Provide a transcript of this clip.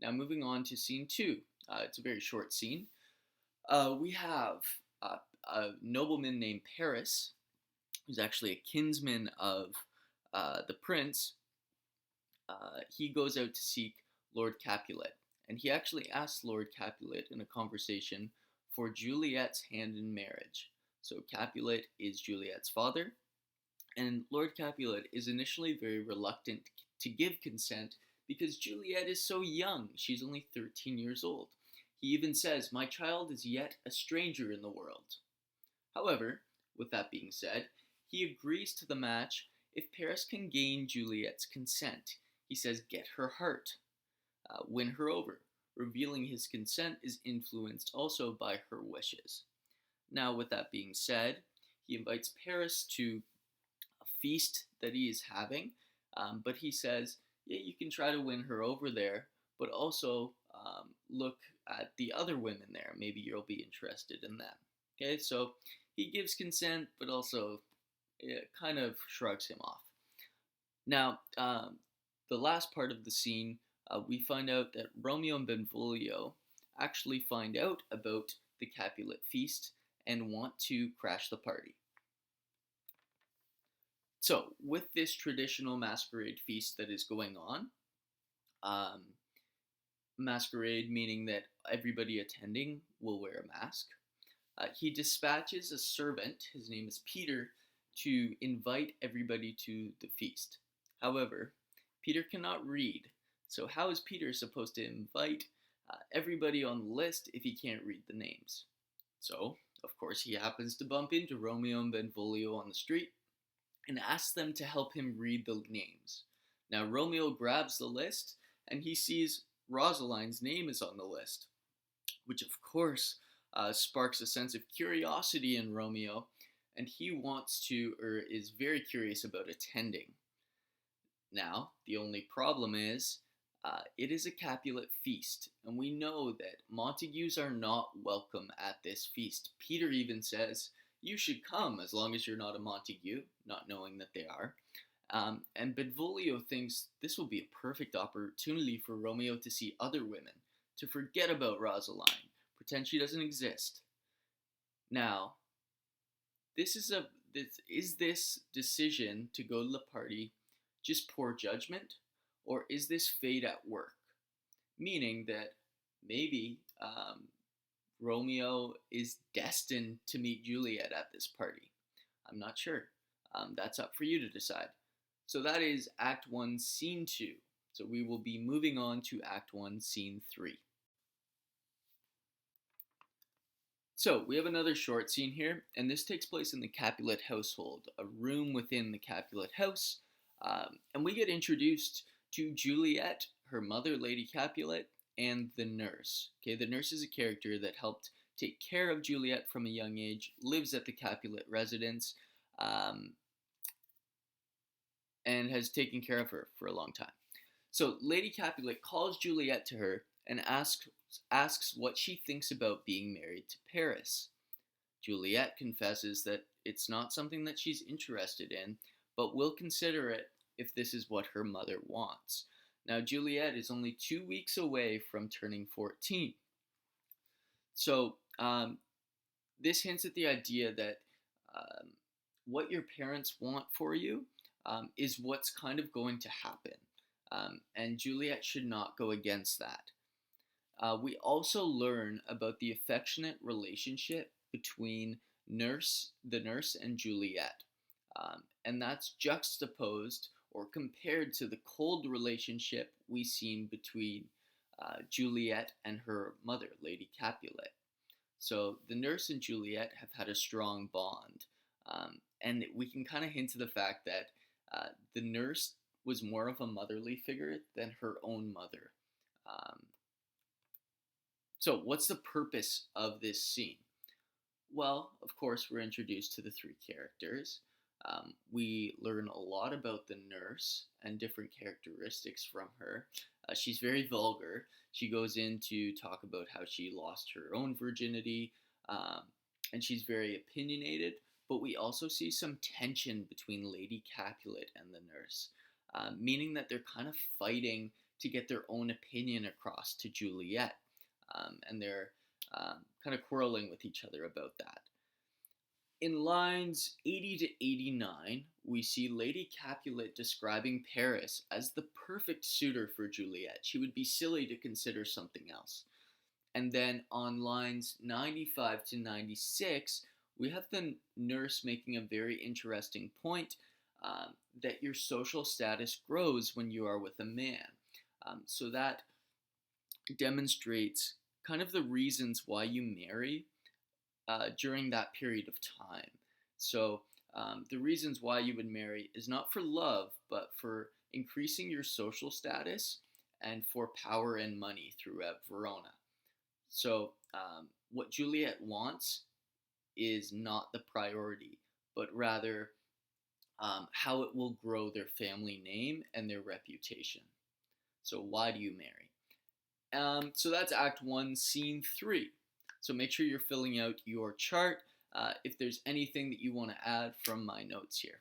Now, moving on to scene two. It's a very short scene. We have a nobleman named Paris, who's actually a kinsman of the prince. He goes out to seek Lord Capulet, and he actually asks Lord Capulet in a conversation for Juliet's hand in marriage. So Capulet is Juliet's father, and Lord Capulet is initially very reluctant to give consent because Juliet is so young. She's only 13 years old. He even says, "My child is yet a stranger in the world." However, with that being said, he agrees to the match if Paris can gain Juliet's consent. He says, "Get her heart, win her over." Revealing his consent is influenced also by her wishes. Now, with that being said, he invites Paris to a feast that he is having, but he says, yeah, you can try to win her over there, but also look at the other women there. Maybe you'll be interested in them. Okay, so he gives consent, but also kind of shrugs him off. Now, the last part of the scene, we find out that Romeo and Benvolio actually find out about the Capulet feast and want to crash the party. So, with this traditional masquerade feast that is going on, um, masquerade meaning that everybody attending will wear a mask, he dispatches a servant, his name is Peter, to invite everybody to the feast. However, Peter cannot read, so how is Peter supposed to invite everybody on the list if he can't read the names? So, of course, he happens to bump into Romeo and Benvolio on the street and asks them to help him read the names. Now, Romeo grabs the list and he sees Rosaline's name is on the list, which of course sparks a sense of curiosity in Romeo, and he wants to, or is very curious about attending. Now, the only problem is, it is a Capulet feast, and we know that Montagues are not welcome at this feast. Peter even says, you should come as long as you're not a Montague, not knowing that they are. And Benvolio thinks this will be a perfect opportunity for Romeo to see other women, to forget about Rosaline, pretend she doesn't exist. Now, is this decision to go to the party just poor judgment, or is this fate at work? Meaning that maybe Romeo is destined to meet Juliet at this party. I'm not sure. That's up for you to decide. So that is Act 1, Scene 2. So we will be moving on to Act 1, Scene 3. So we have another short scene here, and this takes place in the Capulet household, a room within the Capulet house, and we get introduced to Juliet, her mother, Lady Capulet, and the nurse. Okay, the nurse is a character that helped take care of Juliet from a young age, lives at the Capulet residence, and has taken care of her for a long time. So Lady Capulet calls Juliet to her and asks what she thinks about being married to Paris. Juliet confesses that it's not something that she's interested in, but will consider it if this is what her mother wants. Now, Juliet is only 2 weeks away from turning 14. So, this hints at the idea that what your parents want for you is what's kind of going to happen. And Juliet should not go against that. We also learn about the affectionate relationship between the nurse and Juliet. And that's juxtaposed or compared to the cold relationship we seen between Juliet and her mother, Lady Capulet. So the nurse and Juliet have had a strong bond. And we can kind of hint to the fact that the nurse was more of a motherly figure than her own mother. So what's the purpose of this scene? Well, of course, we're introduced to the three characters. We learn a lot about the nurse and different characteristics from her. She's very vulgar. She goes in to talk about how she lost her own virginity, and she's very opinionated. But we also see some tension between Lady Capulet and the nurse, meaning that they're kind of fighting to get their own opinion across to Juliet. And they're kind of quarreling with each other about that. In lines 80 to 89, we see Lady Capulet describing Paris as the perfect suitor for Juliet. She would be silly to consider something else. And then on lines 95 to 96, we have the nurse making a very interesting point that your social status grows when you are with a man. So that demonstrates kind of the reasons why you marry during that period of time. So the reasons why you would marry is not for love, but for increasing your social status and for power and money throughout Verona. So what Juliet wants is not the priority, but rather how it will grow their family name and their reputation. So why do you marry? So that's Act 1, Scene 3. So make sure you're filling out your chart if there's anything that you want to add from my notes here.